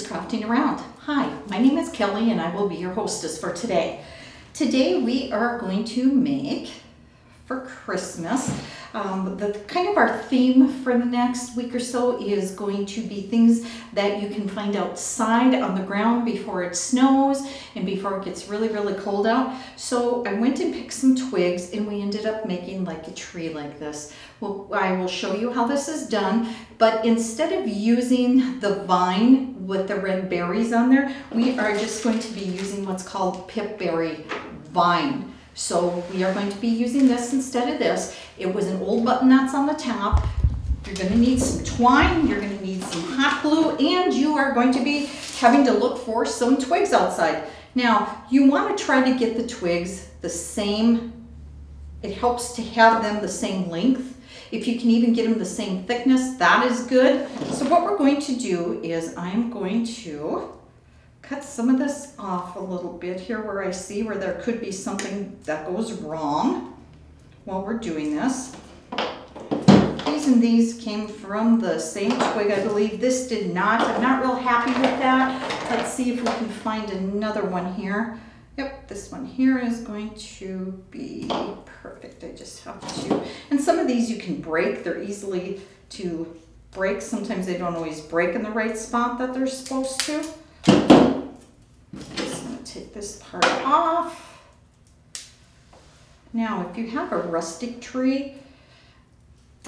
is Crafting Around. Hi, my name is Kelly and I will be your hostess for today. Today we are going to make, for Christmas, kind of our theme for the next week or so is going to be things that you can find outside on the ground before it snows and before it gets really, really cold out. So I went and picked some twigs and we ended up making like a tree like this. Well, I will show you how this is done, but instead of using the vine with the red berries on there, we are just going to be using what's called pipberry vine. So we are going to be using this instead of this. It was an old button that's on the top. You're going to need some twine, you're going to need some hot glue, and you are going to be having to look for some twigs outside. Now, you want to try to get the twigs the same. It helps to have them the same length. If you can even get them the same thickness, that is good. So what we're going to do is I'm going to cut some of this off a little bit here where I see where there could be something that goes wrong while we're doing this. These and these came from the same twig, I believe. This did not. I'm not real happy with that. Let's see if we can find another one here. Yep, this one here is going to be perfect. I just have to, and some of these you can break. They're easily to break. Sometimes they don't always break in the right spot that they're supposed to. Just going to take this part off. Now, if you have a rustic tree,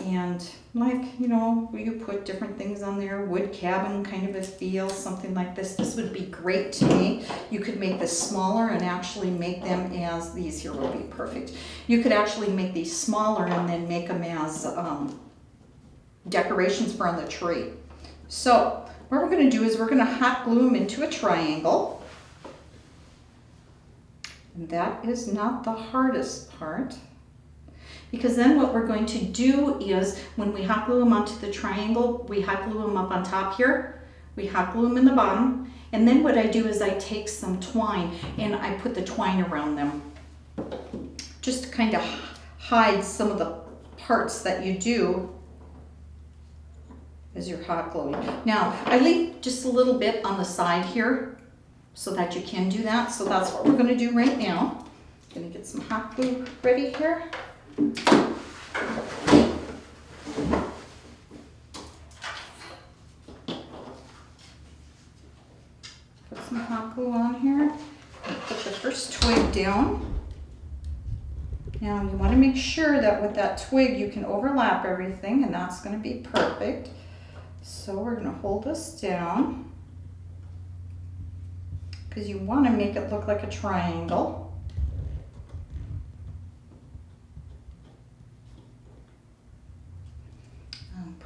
and like, you know, you put different things on there, wood cabin kind of a feel, something like this. This would be great to me. You could make this smaller and actually make them as, these here would be perfect. You could actually make these smaller and then make them as decorations for on the tree. So what we're going to do is we're going to hot glue them into a triangle. And that is not the hardest part. Because then what we're going to do is when we hot glue them onto the triangle, we hot glue them up on top here, we hot glue them in the bottom, and then what I do is I take some twine and I put the twine around them just to kind of hide some of the parts that you do as you're hot gluing. Now, I leave just a little bit on the side here so that you can do that. So that's what we're going to do right now. I'm going to get some hot glue ready here. Put some hot glue on here. Put the first twig down. Now you want to make sure that with that twig you can overlap everything, and that's going to be perfect. So we're going to hold this down because you want to make it look like a triangle.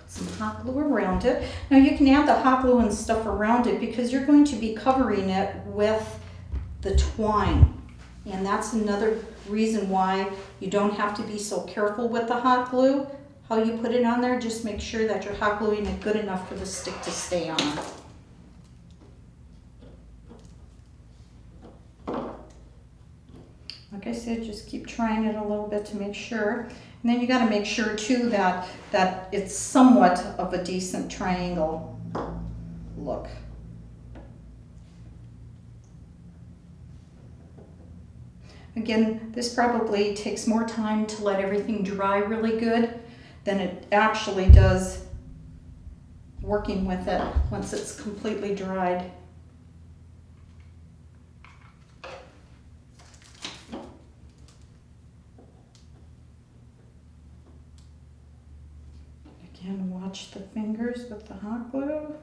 Some hot glue around it. Now you can add the hot glue and stuff around it because you're going to be covering it with the twine. And that's another reason why you don't have to be so careful with the hot glue. How you put it on there, just make sure that you're hot gluing it good enough for the stick to stay on. Like I said, just keep trying it a little bit to make sure. And then you got to make sure too that it's somewhat of a decent triangle look. Again, this probably takes more time to let everything dry really good than it actually does working with it once it's completely dried. Again, watch the fingers with the hot glue.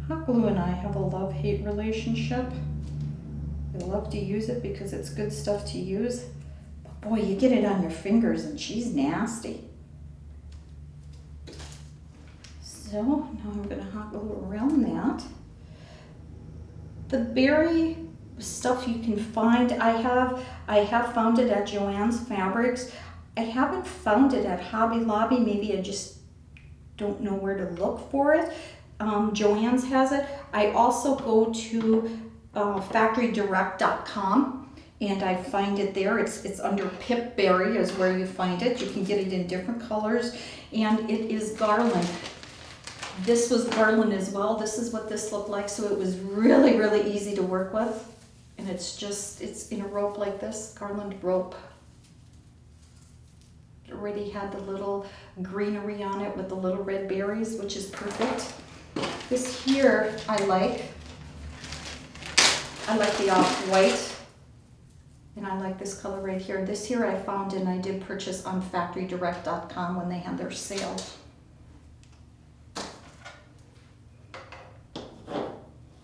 Hot glue and I have a love-hate relationship. I love to use it because it's good stuff to use. But boy, you get it on your fingers and she's nasty. So now I'm going to hot glue around that. The berry stuff you can find, I have found it at Joann's Fabrics. I haven't found it at Hobby Lobby. Maybe I just don't know where to look for it. Joann's has it. I also go to factorydirect.com and I find it there. It's under Pipberry is where you find it. You can get it in different colors, and it is garland. This was garland as well. This is what this looked like, so it was really, really easy to work with. And it's in a rope like this, garland rope. It already had the little greenery on it with the little red berries, which is perfect. This here I like the off-white, and I like this color right here. This here I found and I did purchase on factorydirect.com when they had their sale.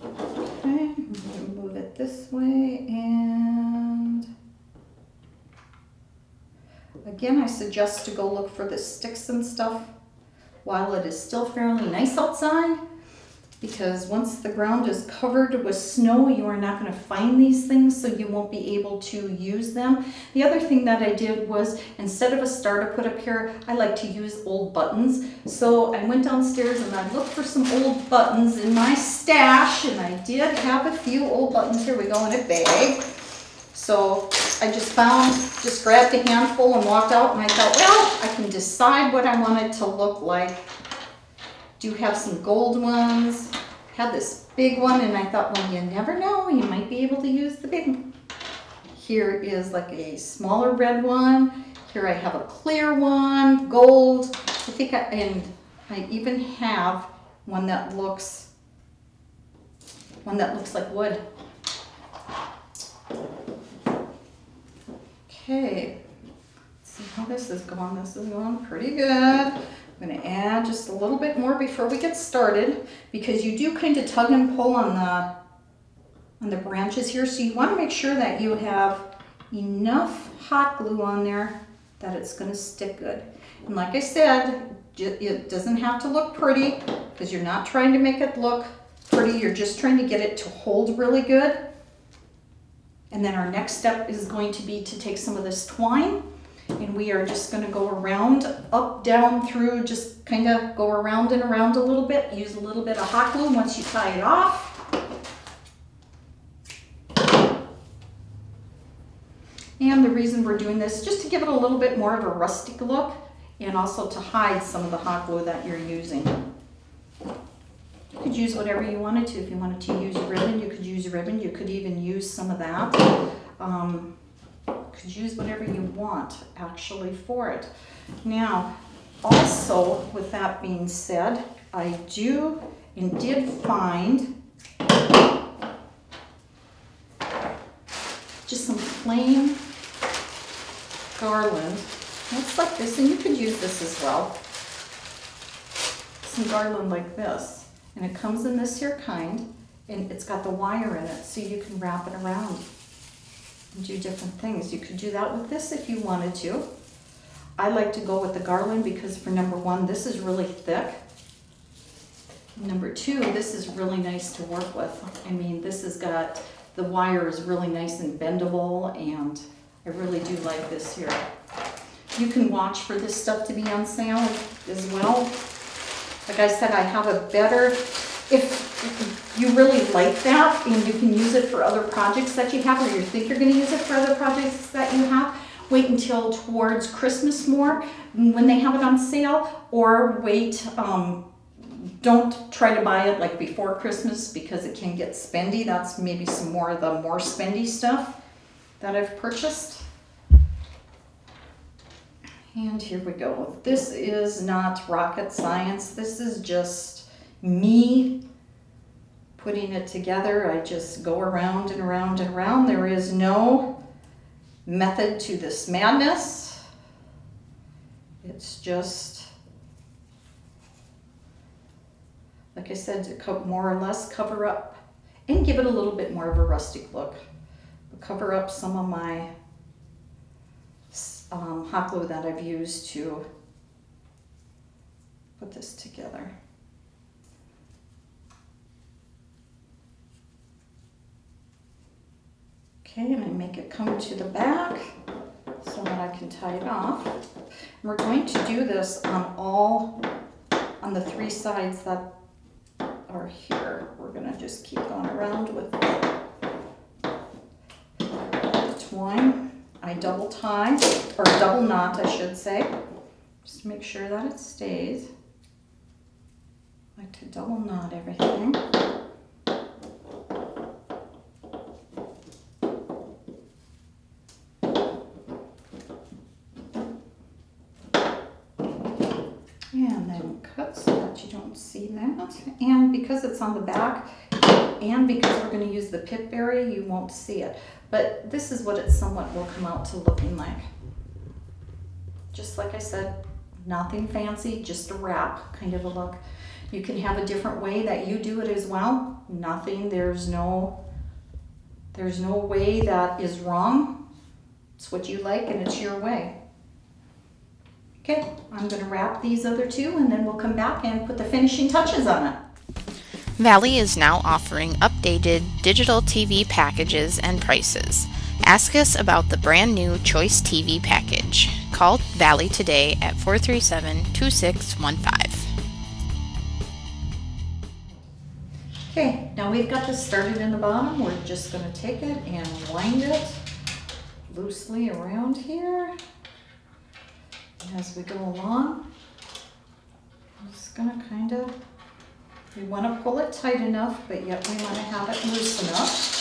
Okay, I'm going to move it this way, and again I suggest to go look for the sticks and stuff while it is still fairly nice outside, because once the ground is covered with snow, you are not going to find these things, so you won't be able to use them. The other thing that I did was, instead of a star to put up here, I like to use old buttons. So I went downstairs and I looked for some old buttons in my stash, and I did have a few old buttons. Here we go, in a bag. So I just grabbed a handful and walked out, and I thought, well, I can decide what I want it to look like. Do have some gold ones. Had this big one, and I thought, well, you never know, you might be able to use the big one. Here is like a smaller red one. Here I have a clear one, gold. And I even have one that looks like wood. Okay, let's see how this is going. This is going pretty good. I'm going to add just a little bit more before we get started, because you do kind of tug and pull on the branches here, so you want to make sure that you have enough hot glue on there that it's going to stick good. And like I said, it doesn't have to look pretty, because you're not trying to make it look pretty, you're just trying to get it to hold really good. And then our next step is going to be to take some of this twine, and we are just going to go around, up, down, through, just kind of go around and around a little bit. Use a little bit of hot glue once you tie it off. And the reason we're doing this is just to give it a little bit more of a rustic look, and also to hide some of the hot glue that you're using. You could use whatever you wanted to. If you wanted to use ribbon, you could use ribbon. You could even use some of that. Could use whatever you want actually for it. Now, also with that being said, I did find just some plain garland. Looks like this, and you could use this as well. Some garland like this, and it comes in this here kind, and it's got the wire in it, so you can wrap it around and do different things. You could do that with this if you wanted to. I like to go with the garland because, for number one, this is really thick. Number two, this is really nice to work with. I mean, this has got, the wire is really nice and bendable, and I really do like this here. You can watch for this stuff to be on sale as well. Like I said, I have a better, if you really like that and you can use it for other projects that you have, or you think you're going to use it for other projects that you have, wait until towards Christmas more when they have it on sale, or wait, don't try to buy it like before Christmas because it can get spendy. That's maybe some more of the more spendy stuff that I've purchased. And here we go. This is not rocket science. This is just me putting it together. I just go around and around and around. There is no method to this madness. It's just, like I said, to more or less cover up and give it a little bit more of a rustic look. Cover up some of my hot glue that I've used to put this together. Okay, and I make it come to the back so that I can tie it off. And we're going to do this on the three sides that are here. We're going to just keep going around with the twine. I double tie, or double knot I should say, just to make sure that it stays. I like to double knot everything. And then cut so that you don't see that. And because it's on the back, and because we're going to use the pipberry, you won't see it. But this is what it somewhat will come out to looking like. Just like I said, nothing fancy, just a wrap kind of a look. You can have a different way that you do it as well. Nothing, there's no way that is wrong. It's what you like and it's your way. Okay, I'm going to wrap these other two and then we'll come back and put the finishing touches on it. Valley is now offering updated digital TV packages and prices. Ask us about the brand new Choice TV package. Call Valley today at 437-2615. Okay, now we've got this started in the bottom. We're just going to take it and wind it loosely around here as we go along. I'm just going to kind of, we want to pull it tight enough, but yet we want to have it loose enough.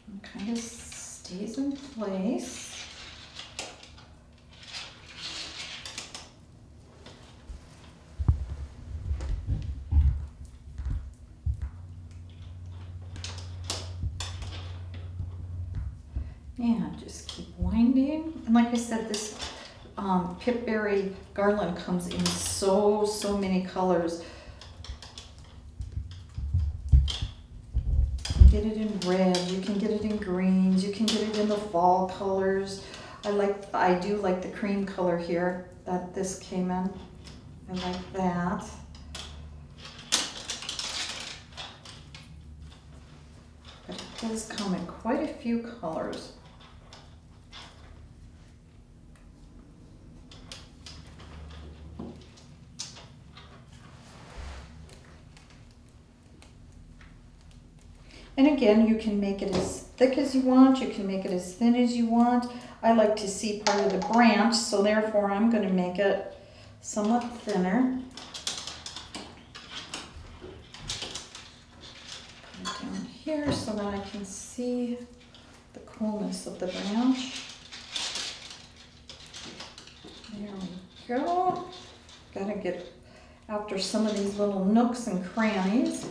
And kind of stays in place. And just keep winding. And like I said, this pipberry garland comes in so many colors. You can get it in red, you can get it in greens, you can get it in the fall colors. I do like the cream color here that this came in. I like that. But it does come in quite a few colors. And again, you can make it as thick as you want, you can make it as thin as you want. I like to see part of the branch, so therefore I'm going to make it somewhat thinner. Put it down here so that I can see the coolness of the branch. There we go. Gotta get after some of these little nooks and crannies.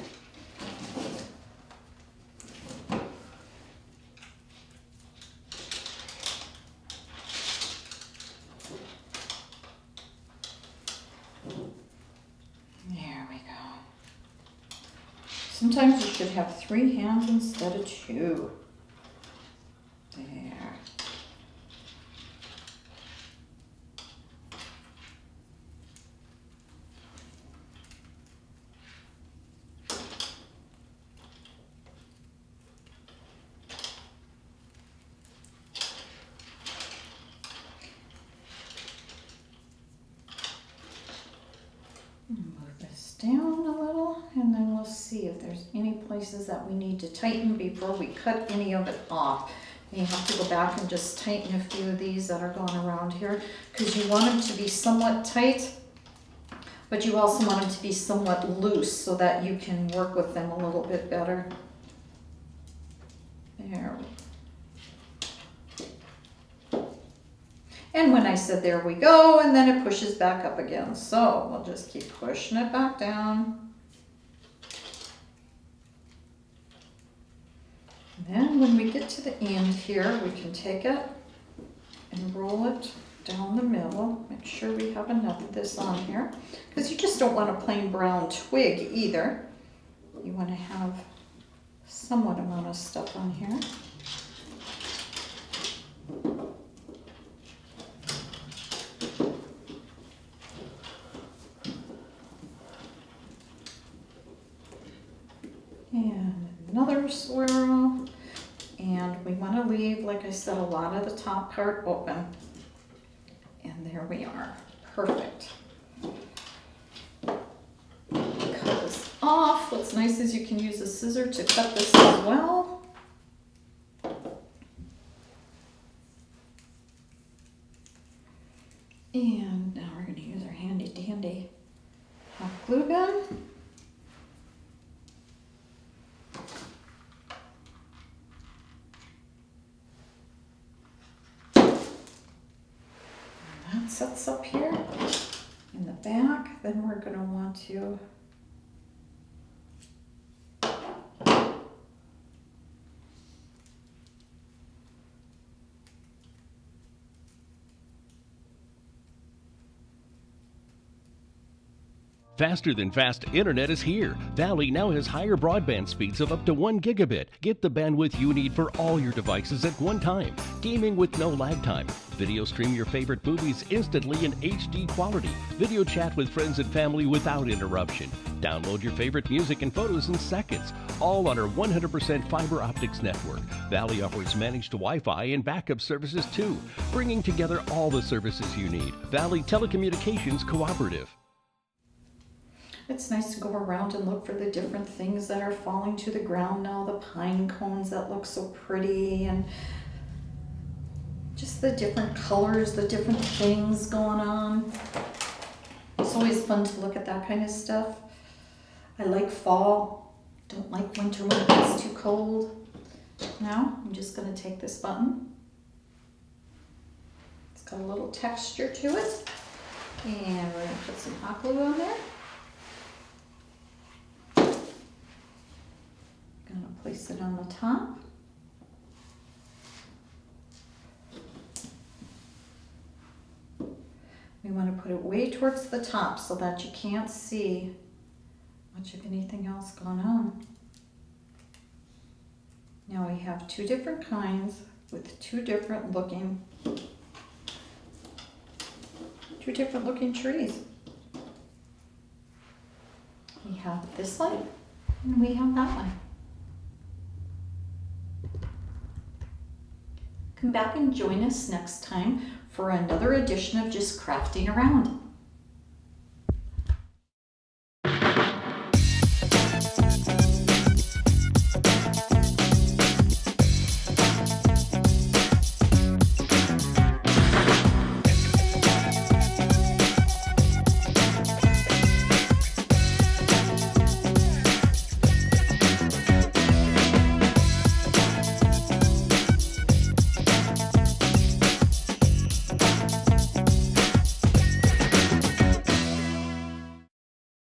Sometimes you should have 3 hands instead of 2. There. Move this down a little, and then we'll see if there's any places that we need to tighten before we cut any of it off. You have to go back and just tighten a few of these that are going around here because you want them to be somewhat tight, but you also want them to be somewhat loose so that you can work with them a little bit better. There we go. And when I said there we go, and then it pushes back up again. So we'll just keep pushing it back down. Then when we get to the end here, we can take it and roll it down the middle. Make sure we have enough of this on here, because you just don't want a plain brown twig either. You want to have somewhat amount of stuff on here. And another swirl, and we want to leave, like I said, a lot of the top part open. And there we are. Perfect. Cut this off. What's nice is you can use a scissor to cut this as well. And now we're going to use our handy dandy hot glue gun. And that sets up here in the back. Then we're going to want to Faster than fast internet is here. Valley now has higher broadband speeds of up to 1 gigabit. Get the bandwidth you need for all your devices at one time. Gaming with no lag time. Video stream your favorite movies instantly in HD quality. Video chat with friends and family without interruption. Download your favorite music and photos in seconds. All on our 100% fiber optics network. Valley offers managed Wi-Fi and backup services too, bringing together all the services you need. Valley Telecommunications Cooperative. It's nice to go around and look for the different things that are falling to the ground now, the pine cones that look so pretty, and just the different colors, the different things going on. It's always fun to look at that kind of stuff. I like fall, don't like winter when it gets too cold. Now I'm just going to take this button. It's got a little texture to it, and we're going to put some hot glue on there. Going to place it on the top. We want to put it way towards the top so that you can't see much of anything else going on. Now we have two different kinds with two different looking trees. We have this one and we have that one. Come back and join us next time for another edition of Just Crafting Around.